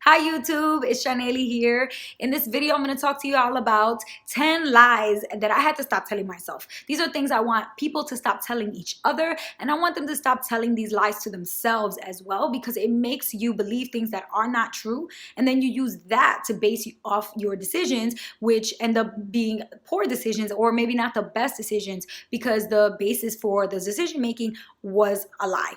Hi YouTube, it's Shaneli here. In this video, I'm going to talk to you all about 10 lies that I had to stop telling myself. These are things I want people to stop telling each other, and I want them to stop telling these lies to themselves as well, because it makes you believe things that are not true, and then you use that to base off your decisions, which end up being poor decisions or maybe not the best decisions because the basis for the decision making was a lie.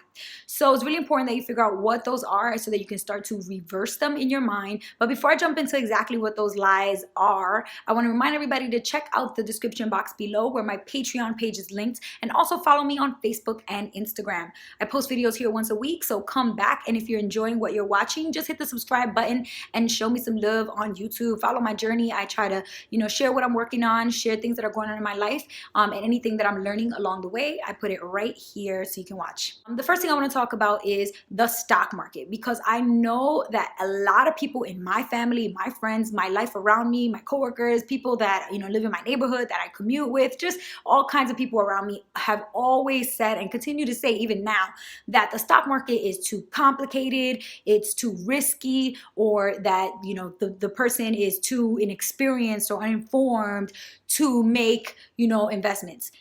So it's really important that you figure out what those are so that you can start to reverse them in your mind. But before I jump into exactly what those lies are, I want to remind everybody to check out the description box below where my Patreon page is linked, and also follow me on Facebook and Instagram. I post videos here once a week, so come back, and if you're enjoying what you're watching, just hit the subscribe button and show me some love on YouTube. Follow my journey. I try to, share what I'm working on, share things that are going on in my life, and anything that I'm learning along the way. I put it right here so you can watch. The first thing I want to talk about is the stock market, because I know that a lot of people in my family, my friends, my life around me, my coworkers, people that live in my neighborhood, that I commute with, just all kinds of people around me have always said and continue to say even now that the stock market is too complicated, it's too risky, or that the person is too inexperienced or uninformed to make investments.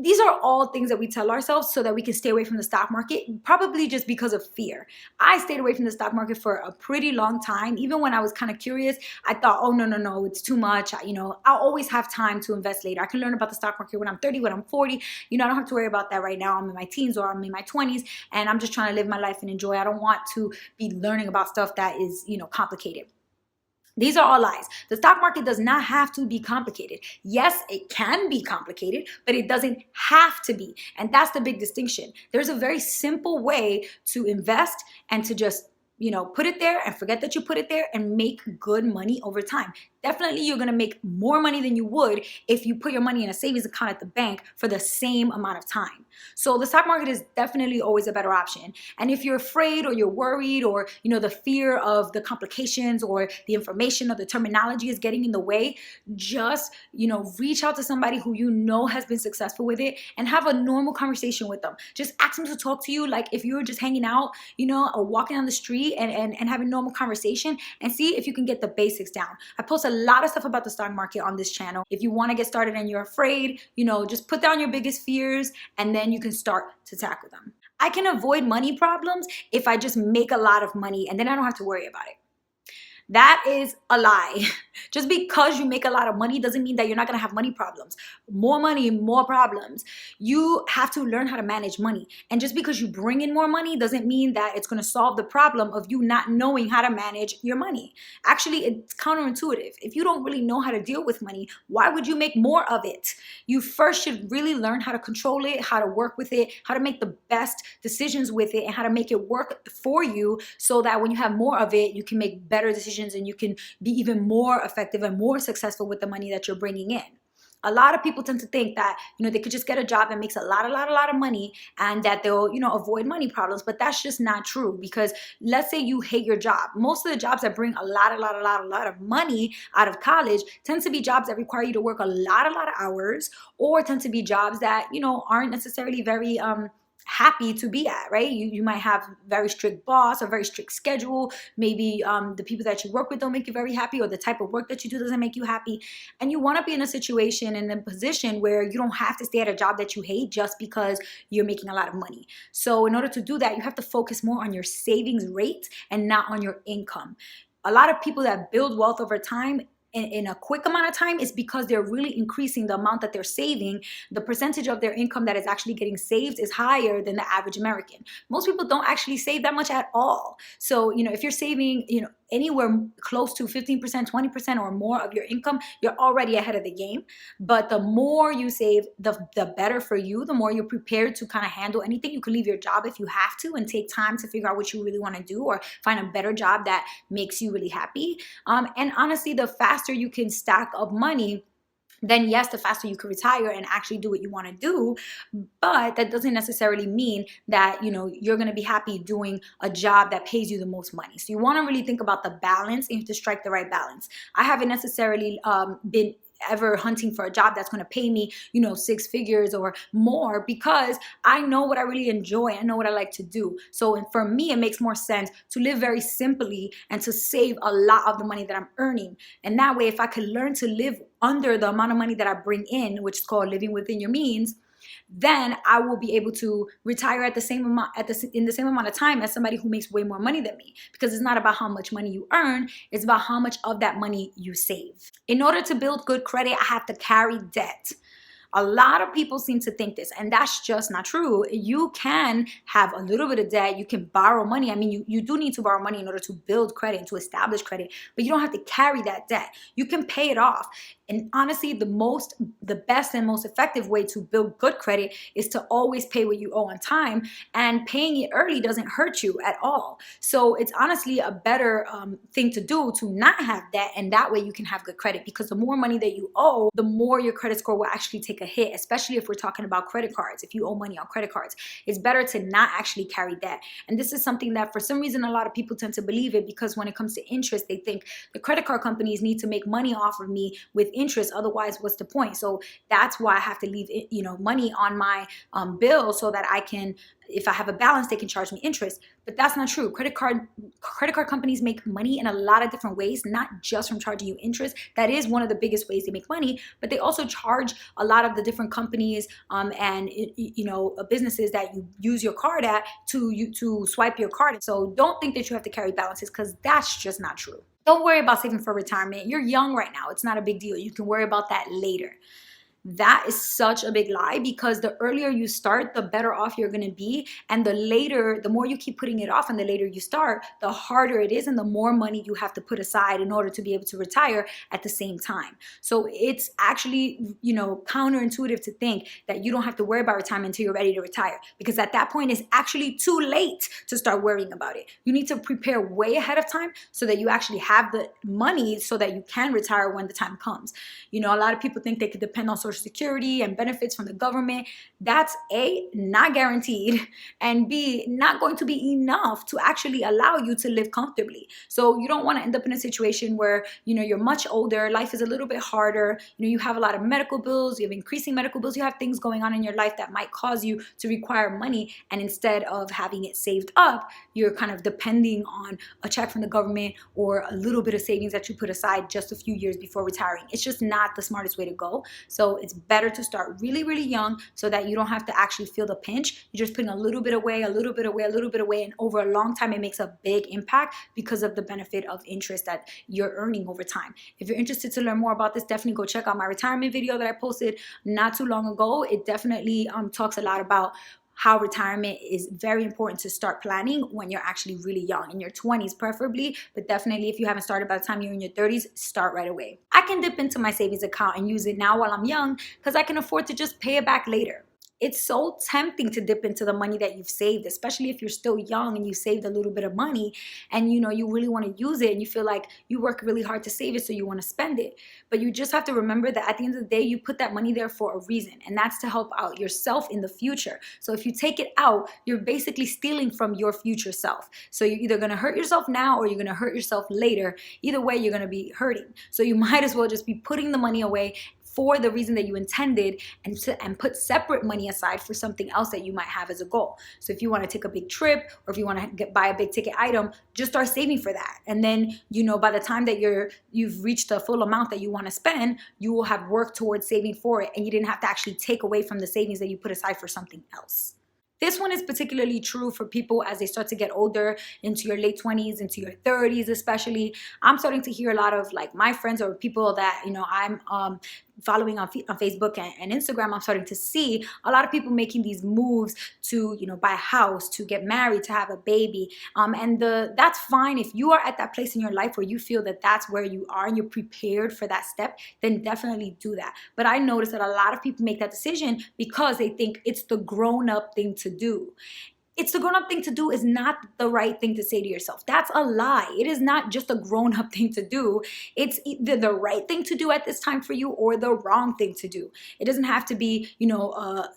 These are all things that we tell ourselves so that we can stay away from the stock market, probably just because of fear. I stayed away from the stock market for a pretty long time. Even when I was kind of curious, I thought, oh, no, it's too much. I'll always have time to invest later. I can learn about the stock market when I'm 30, when I'm 40. I don't have to worry about that right now. I'm in my teens or I'm in my 20s, and I'm just trying to live my life and enjoy. I don't want to be learning about stuff that is, complicated. These are all lies. The stock market does not have to be complicated. Yes, it can be complicated, but it doesn't have to be. And that's the big distinction. There's a very simple way to invest and to just put it there and forget that you put it there and make good money over time. Definitely, you're going to make more money than you would if you put your money in a savings account at the bank for the same amount of time. So the stock market is definitely always a better option. And if you're afraid or you're worried, or the fear of the complications or the information or the terminology is getting in the way, just reach out to somebody who has been successful with it and have a normal conversation with them. Just ask them to talk to you like if you were just hanging out, or walking on the street and having normal conversation, and see if you can get the basics down. I post a lot of stuff about the stock market on this channel. If you want to get started and you're afraid, just put down your biggest fears and then you can start to tackle them. I can avoid money problems if I just make a lot of money and then I don't have to worry about it. That is a lie. Just because you make a lot of money doesn't mean that you're not going to have money problems. More money, more problems. You have to learn how to manage money. And just because you bring in more money doesn't mean that it's going to solve the problem of you not knowing how to manage your money. Actually, it's counterintuitive. If you don't really know how to deal with money, why would you make more of it? You first should really learn how to control it, how to work with it, how to make the best decisions with it, and how to make it work for you so that when you have more of it, you can make better decisions and you can be even more effective and more successful with the money that you're bringing in. A lot of people tend to think that, they could just get a job that makes a lot of money and that they'll, avoid money problems. But that's just not true, because let's say you hate your job. Most of the jobs that bring a lot of money out of college tend to be jobs that require you to work a lot of hours, or tend to be jobs that, aren't necessarily very, happy to be at, right? You might have very strict boss or very strict schedule. Maybe the people that you work with don't make you very happy, or the type of work that you do doesn't make you happy. And you want to be in a situation, in a position where you don't have to stay at a job that you hate just because you're making a lot of money. So in order to do that, you have to focus more on your savings rate and not on your income. A lot of people that build wealth over time in a quick amount of time is because they're really increasing the amount that they're saving. The percentage of their income that is actually getting saved is higher than the average American. Most people don't actually save that much at all. So, if you're saving, anywhere close to 15%, 20% or more of your income, you're already ahead of the game. But the more you save, the better for you. The more you're prepared to kind of handle anything. You can leave your job if you have to and take time to figure out what you really want to do, or find a better job that makes you really happy. And honestly, the faster you can stack up money, then yes, the faster you can retire and actually do what you want to do. But that doesn't necessarily mean that, you're going to be happy doing a job that pays you the most money. So you want to really think about the balance, and you have to strike the right balance. I haven't necessarily been ever hunting for a job that's going to pay me, you know, 6 figures or more, because I know what I really enjoy. I know what I like to do. So for me, it makes more sense to live very simply and to save a lot of the money that I'm earning. And that way, if I could learn to live under the amount of money that I bring in, which is called living within your means, then I will be able to retire at the same amount in the same amount of time as somebody who makes way more money than me. Because it's not about how much money you earn, it's about how much of that money you save. In order to build good credit, I have to carry debt. A lot of people seem to think this, and that's just not true. You can have a little bit of debt. You can borrow money. I mean, you do need to borrow money in order to build credit and to establish credit, but you don't have to carry that debt. You can pay it off. And honestly, the best and most effective way to build good credit is to always pay what you owe on time, and paying it early doesn't hurt you at all. So it's honestly a better thing to do to not have debt, and that way you can have good credit, because the more money that you owe, the more your credit score will actually take a hit, especially if we're talking about credit cards. If you owe money on credit cards, it's better to not actually carry debt. And this is something that for some reason a lot of people tend to believe it, because when it comes to interest, they think the credit card companies need to make money off of me with interest, otherwise what's the point? So that's why I have to leave, you know, money on my bill so that I can, if I have a balance, they can charge me interest. But that's not true. Credit card companies make money in a lot of different ways, not just from charging you interest. That is one of the biggest ways they make money, but they also charge a lot of the different companies and you know, businesses that you use your card at to swipe your card. So don't think that you have to carry balances, because that's just not true. Don't worry about saving for retirement. You're young right now. It's not a big deal. You can worry about that later. That is such a big lie, because the earlier you start, the better off you're going to be. And the later, the more you keep putting it off and the later you start, the harder it is and the more money you have to put aside in order to be able to retire at the same time. So it's actually, you know, counterintuitive to think that you don't have to worry about retirement until you're ready to retire, because at that point it's actually too late to start worrying about it. You need to prepare way ahead of time so that you actually have the money so that you can retire when the time comes. You know, a lot of people think they could depend on Social Security and benefits from the government. That's A, not guaranteed, and B, not going to be enough to actually allow you to live comfortably. So you don't want to end up in a situation where, you know, you're much older, life is a little bit harder, you know, you have a lot of medical bills, you have increasing medical bills, you have things going on in your life that might cause you to require money, and instead of having it saved up, you're kind of depending on a check from the government or a little bit of savings that you put aside just a few years before retiring. It's just not the smartest way to go. So it's better to start really, really young so that you don't have to actually feel the pinch. You're just putting a little bit away, a little bit away, a little bit away, and over a long time, it makes a big impact because of the benefit of interest that you're earning over time. If you're interested to learn more about this, definitely go check out my retirement video that I posted not too long ago. It definitely talks a lot about how retirement is very important to start planning when you're actually really young, in your 20s preferably, but definitely if you haven't started by the time you're in your 30s, start right away. I can dip into my savings account and use it now while I'm young because I can afford to just pay it back later. It's so tempting to dip into the money that you've saved, especially if you're still young and you saved a little bit of money and you know you really want to use it and you feel like you work really hard to save it, so you want to spend it. But you just have to remember that at the end of the day, you put that money there for a reason, and that's to help out yourself in the future. So if you take it out, you're basically stealing from your future self. So you're either going to hurt yourself now or you're going to hurt yourself later. Either way, you're going to be hurting. So you might as well just be putting the money away for the reason that you intended, and put separate money aside for something else that you might have as a goal. So if you want to take a big trip, or if you want to buy a big ticket item, just start saving for that. And then, you know, by the time that you've reached the full amount that you want to spend, you will have worked towards saving for it, and you didn't have to actually take away from the savings that you put aside for something else. This one is particularly true for people as they start to get older, into your late 20s, into your 30s especially. I'm starting to hear a lot of like my friends or people that, you know, I'm following on Facebook and Instagram. I'm starting to see a lot of people making these moves to, you know, buy a house, to get married, to have a baby. And that's fine. If you are at that place in your life where you feel that that's where you are and you're prepared for that step, then definitely do that. But I noticed that a lot of people make that decision because they think it's the grown-up thing to do. It's the grown-up thing to do is not the right thing to say to yourself. That's a lie. It is not just a grown-up thing to do. It's either the right thing to do at this time for you or the wrong thing to do. It doesn't have to be, you know,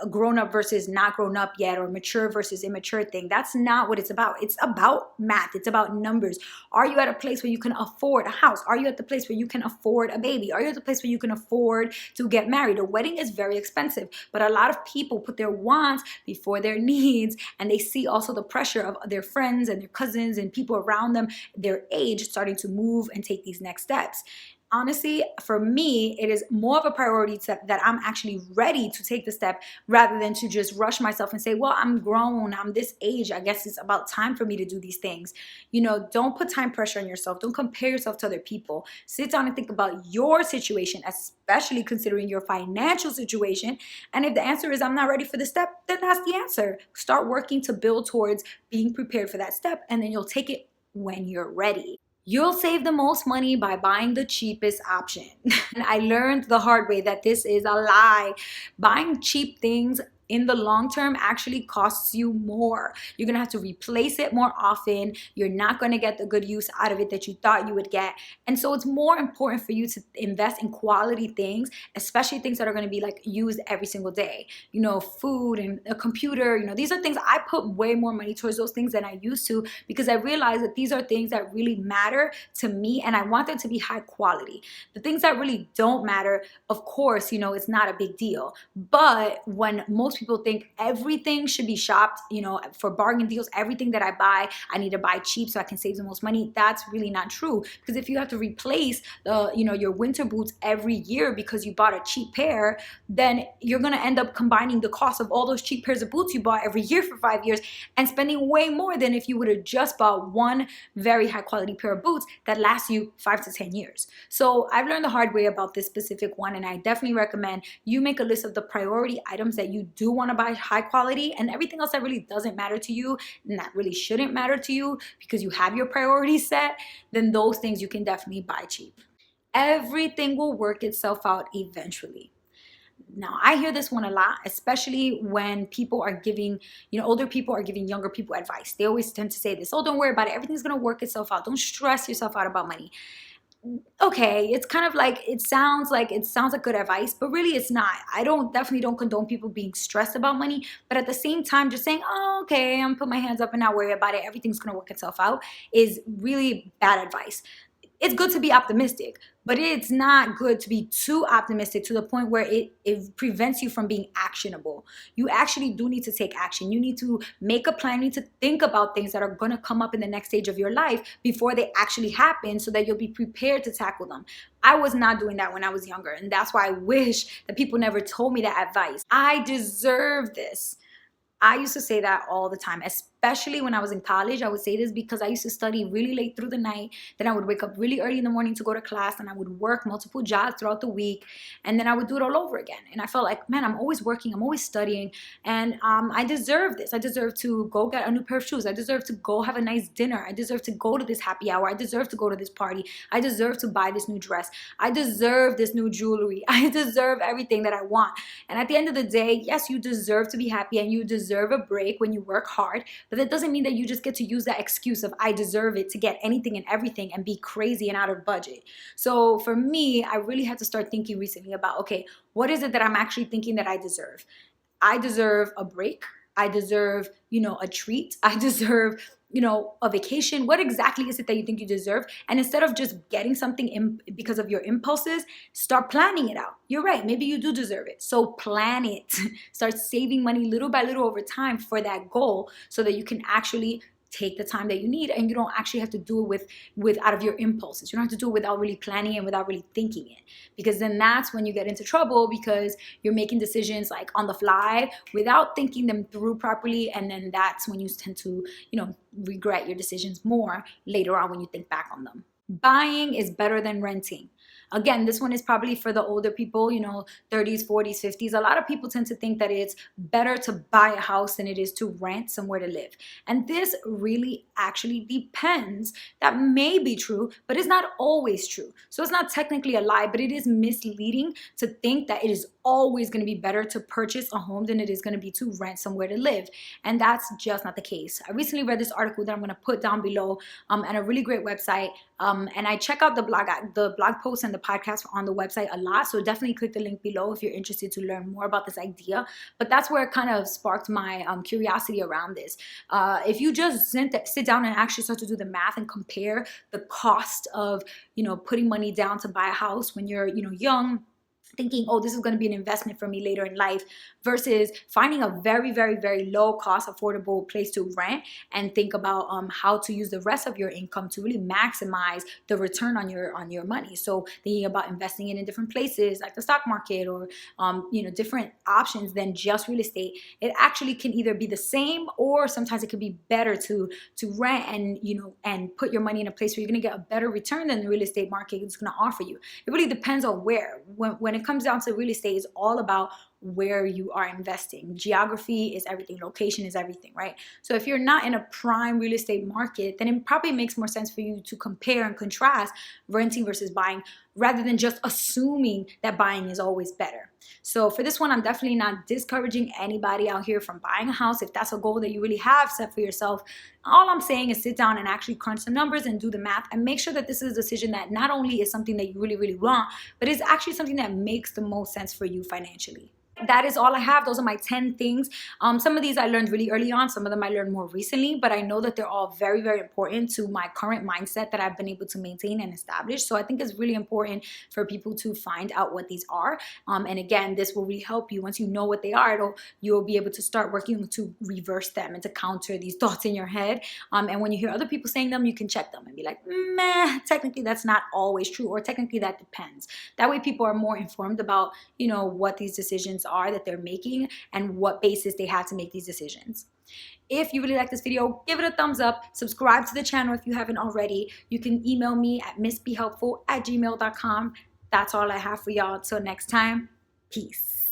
a grown up versus not grown up yet, or mature versus immature thing. That's not what it's about. It's about math. It's about numbers. Are you at a place where you can afford a house? Are you at the place where you can afford a baby? Are you at the place where you can afford to get married? A wedding is very expensive, but a lot of people put their wants before their needs, and they see also the pressure of their friends and their cousins and people around them, their age, starting to move and take these next steps. Honestly, for me, it is more of a priority that I'm actually ready to take the step, rather than to just rush myself and say, well, I'm grown, I'm this age, I guess it's about time for me to do these things. You know, don't put time pressure on yourself. Don't compare yourself to other people. Sit down and think about your situation, especially considering your financial situation. And if the answer is I'm not ready for the step, then that's the answer. Start working to build towards being prepared for that step, and then you'll take it when you're ready. You'll save the most money by buying the cheapest option. And I learned the hard way that this is a lie. Buying cheap things in the long term actually costs you more. You're gonna have to replace it more often. You're not gonna get the good use out of it that you thought you would get. And so it's more important for you to invest in quality things, especially things that are gonna be like used every single day. You know, food and a computer, you know, these are things I put way more money towards those things than I used to, because I realized that these are things that really matter to me, and I want them to be high quality. The things that really don't matter, of course, you know, it's not a big deal. But when most people think everything should be shopped, you know, for bargain deals, everything that I buy, I need to buy cheap so I can save the most money. That's really not true, because if you have to replace your winter boots every year because you bought a cheap pair, then you're going to end up combining the cost of all those cheap pairs of boots you bought every year for 5 years and spending way more than if you would have just bought one very high quality pair of boots that lasts you 5 to 10 years. So I've learned the hard way about this specific one, and I definitely recommend you make a list of the priority items that you do want to buy high quality, and everything else that really doesn't matter to you and that really shouldn't matter to you because you have your priorities set, then those things you can definitely buy cheap. Everything will work itself out eventually. Now, I hear this one a lot, especially when people are giving, older people are giving younger people advice. They always tend to say this, oh, don't worry about it. Everything's going to work itself out. Don't stress yourself out about money. Okay, it's kind of like, it sounds like good advice, but really it's not. I definitely don't condone people being stressed about money, but at the same time, just saying, oh, okay, I'm gonna put my hands up and not worry about it, everything's gonna work itself out, is really bad advice. It's good to be optimistic, but it's not good to be too optimistic to the point where it prevents you from being actionable. You actually do need to take action. You need to make a plan. You need to think about things that are going to come up in the next stage of your life before they actually happen, so that you'll be prepared to tackle them. I was not doing that when I was younger, and that's why I wish that people never told me that advice. I deserve this. I used to say that all the time, especially when I was in college. I would say this because I used to study really late through the night. Then I would wake up really early in the morning to go to class, and I would work multiple jobs throughout the week, and then I would do it all over again. And I felt like, man, I'm always working, I'm always studying, and I deserve this. I deserve to go get a new pair of shoes. I deserve to go have a nice dinner. I deserve to go to this happy hour. I deserve to go to this party. I deserve to buy this new dress. I deserve this new jewelry. I deserve everything that I want. And at the end of the day, yes, you deserve to be happy, and you deserve a break when you work hard, but that doesn't mean that you just get to use that excuse of I deserve it to get anything and everything and be crazy and out of budget. So for me, I really had to start thinking recently about, okay, what is it that I'm actually thinking that I deserve? I deserve a break. I deserve, a treat. I deserve, a vacation. What exactly is it that you think you deserve? And instead of just getting something because of your impulses, start planning it out. You're right. Maybe you do deserve it. So plan it. Start saving money little by little over time for that goal, so that you can actually take the time that you need, and you don't actually have to do it with out of your impulses. You don't have to do it without really planning and without really thinking it, because then that's when you get into trouble, because you're making decisions like on the fly without thinking them through properly, and then that's when you tend to regret your decisions more later on when you think back on them. Buying is better than renting. Again, this one is probably for the older people, 30s, 40s, 50s. A lot of people tend to think that it's better to buy a house than it is to rent somewhere to live. And this really actually depends. That may be true, but it's not always true. So it's not technically a lie, but it is misleading to think that it is always going to be better to purchase a home than it is going to be to rent somewhere to live. And that's just not the case. I recently read this article that I'm going to put down below, and a really great website. And I check out the blog post and and the podcast on the website a lot. So definitely click the link below if you're interested to learn more about this idea. But that's where it kind of sparked my curiosity around this. If you just sit down and actually start to do the math and compare the cost of, putting money down to buy a house when you're, young, thinking, oh, this is going to be an investment for me later in life, versus finding a very, very, very low cost, affordable place to rent, and think about how to use the rest of your income to really maximize the return on your money. So thinking about investing it in different places like the stock market, or different options than just real estate. It actually can either be the same, or sometimes it could be better to rent and put your money in a place where you're going to get a better return than the real estate market is going to offer you. It really depends on where. When it comes down to real estate, it's all about where you are investing. Geography is everything. Location is everything, right? So if you're not in a prime real estate market, then it probably makes more sense for you to compare and contrast renting versus buying, rather than just assuming that buying is always better. So for this one, I'm definitely not discouraging anybody out here from buying a house if that's a goal that you really have set for yourself. All I'm saying is sit down and actually crunch some numbers and do the math, and make sure that this is a decision that not only is something that you really, really want, but is actually something that makes the most sense for you financially. That is all I have. Those are my 10 things. Some of these I learned really early on. Some of them I learned more recently, but I know that they're all very, very important to my current mindset that I've been able to maintain and establish. So I think it's really important for people to find out what these are. And again, this will really help you. Once you know what they are, you'll be able to start working to reverse them and to counter these thoughts in your head. And when you hear other people saying them, you can check them and be like, meh, technically that's not always true, or technically that depends. That way people are more informed about, what these decisions are that they're making and what basis they have to make these decisions. If you really like this video, give it a thumbs up. Subscribe to the channel if you haven't already. You can email me at MissBeHelpful@gmail.com. That's all I have for y'all. Till next time, peace.